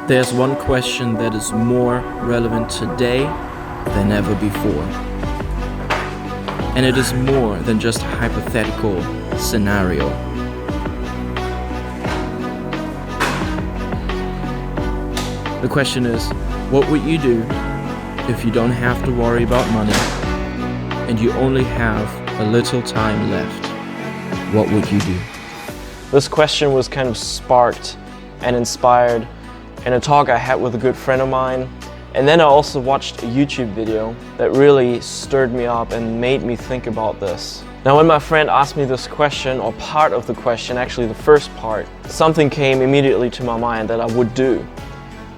There's one question that is more relevant today than ever before. And it is more than just a hypothetical scenario. The question is, what would you do if you don't have to worry about money and you only have a little time left? What would you do? This question was kind of sparked and inspired in a talk I had with a good friend of mine. And then I also watched a YouTube video that really stirred me up and made me think about this. Now, when my friend asked me this question, or part of the question, actually the first part, something came immediately to my mind that I would do.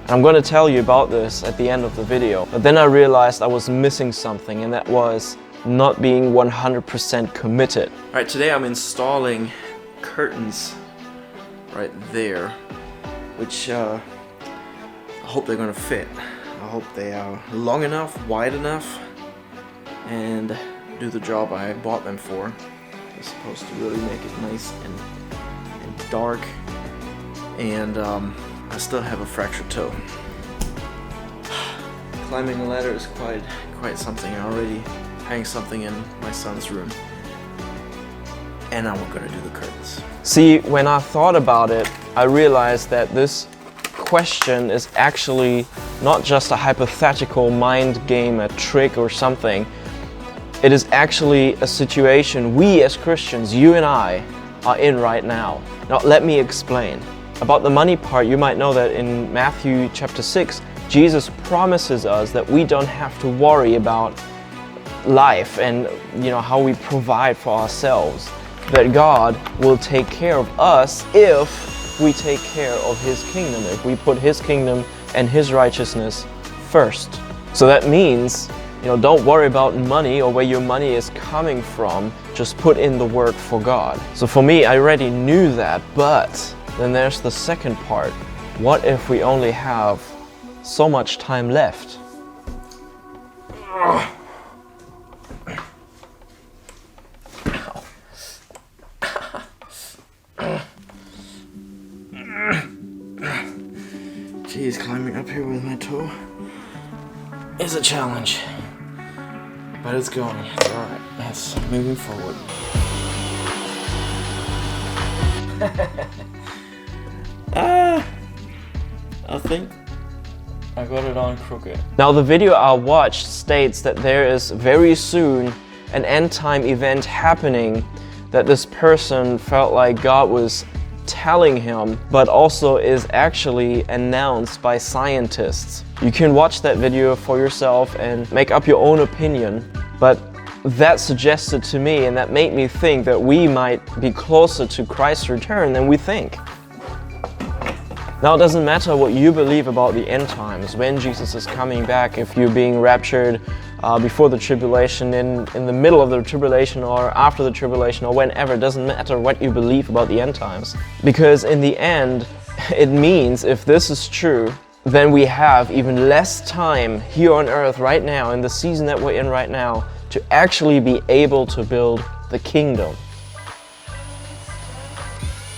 And I'm going to tell you about this at the end of the video. But then I realized I was missing something, and that was not being 100% committed. All right, today I'm installing curtains right there, which I hope they're going to fit. I hope they are long enough, wide enough, and do the job I bought them for. They're supposed to really make it nice and dark, and I still have a fractured toe. Climbing a ladder is quite something. I already hang something in my son's room, and I'm gonna do the curtains. See, when I thought about it, I realized that this question is actually not just a hypothetical mind game, a trick or something. It is actually a situation we as Christians, you and I, are in right now. Now let me explain. About the money part, you might know that in Matthew chapter 6, Jesus promises us that we don't have to worry about life and how we provide for ourselves. That God will take care of us if we take care of His kingdom, if we put His kingdom and His righteousness first. So that means, don't worry about money or where your money is coming from. Just put in the work for God. So for me, I already knew that, but then there's the second part. What if we only have so much time left? Geez, climbing up here with my toe is a challenge, but it's going. It's all right. That's moving forward. I think I got it on crooked. Now, the video I watched states that there is very soon an end-time event happening that this person felt like God was telling him, but also is actually announced by scientists. You can watch that video for yourself and make up your own opinion, but that suggested to me, and that made me think, that we might be closer to Christ's return than we think. Now, it doesn't matter what you believe about the end times, when Jesus is coming back, if you're being raptured before the tribulation, in the middle of the tribulation, or after the tribulation, or whenever. It doesn't matter what you believe about the end times. Because in the end, it means, if this is true, then we have even less time here on earth right now, in the season that we're in right now, to actually be able to build the kingdom.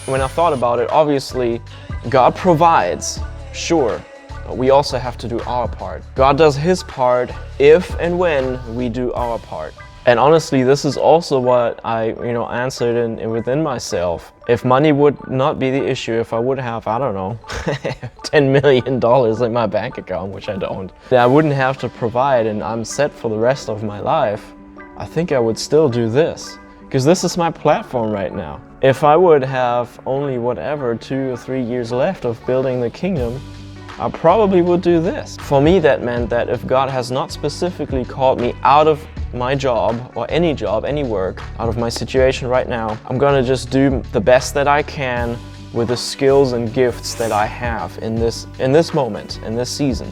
When I thought about it, obviously, God provides, sure, but we also have to do our part. God does His part if and when we do our part. And honestly, this is also what I, answered within myself. If money would not be the issue, if I would have, I don't know, $10 million in my bank account, which I don't, then I wouldn't have to provide and I'm set for the rest of my life, I think I would still do this. Because this is my platform right now. If I would have only 2 or 3 years left of building the kingdom, I probably would do this. For me, that meant that if God has not specifically called me out of my job, or any work, out of my situation right now, I'm gonna just do the best that I can with the skills and gifts that I have in this moment, in this season.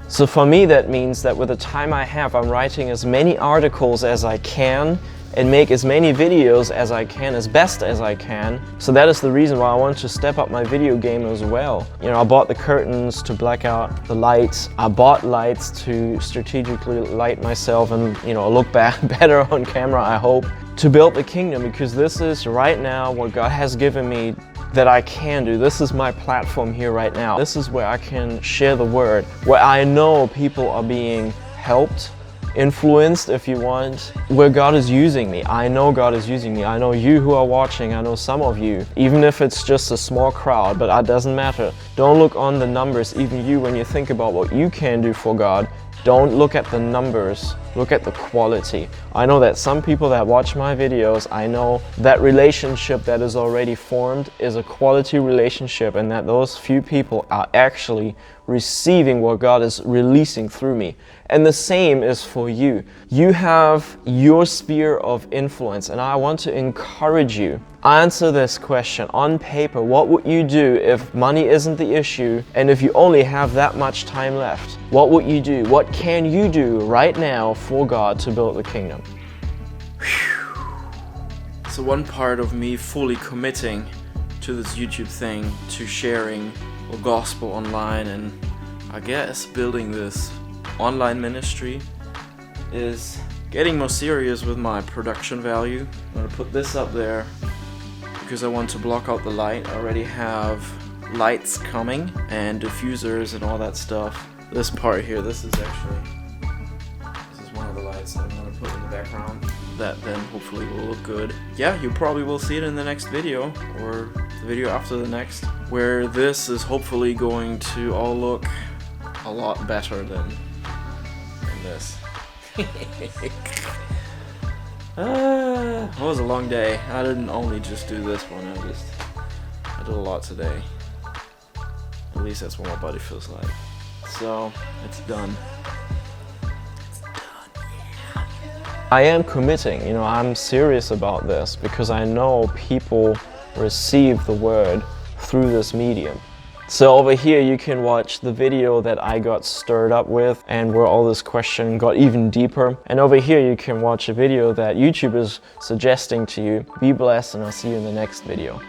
So for me, that means that with the time I have, I'm writing as many articles as I can and make as many videos as I can, as best as I can. So that is the reason why I want to step up my video game as well. I bought the curtains to black out the lights. I bought lights to strategically light myself and look better on camera, I hope. To build the kingdom, because this is right now what God has given me that I can do. This is my platform here right now. This is where I can share the word, where I know people are being helped, influenced if you want, where God is using me. I know God is using me. I know you who are watching, I know some of you, even if it's just a small crowd, but that doesn't matter. Don't look on the numbers, even you, when you think about what you can do for God. Don't look at the numbers, look at the quality. I know that some people that watch my videos, I know that relationship that is already formed is a quality relationship, and that those few people are actually receiving what God is releasing through me. And the same is for you. You have your sphere of influence, and I want to encourage you. Answer this question on paper. What would you do if money isn't the issue and if you only have that much time left? What would you do? What can you do right now for God to build the kingdom? So one part of me fully committing to this YouTube thing, to sharing the gospel online, and I guess building this online ministry, is getting more serious with my production value. I'm gonna put this up there because I want to block out the light. I already have lights coming and diffusers and all that stuff. This part here, this is one of the lights that I'm gonna put in the background. That then hopefully will look good. Yeah, you probably will see it in the next video, or the video after the next, where this is hopefully going to all look a lot better than this. It was a long day. I didn't only just do this one, I did a lot today. At least that's what my body feels like. So, it's done. I am committing, I'm serious about this because I know people receive the word through this medium. So over here you can watch the video that I got stirred up with and where all this question got even deeper. And over here you can watch a video that YouTube is suggesting to you. Be blessed, and I'll see you in the next video.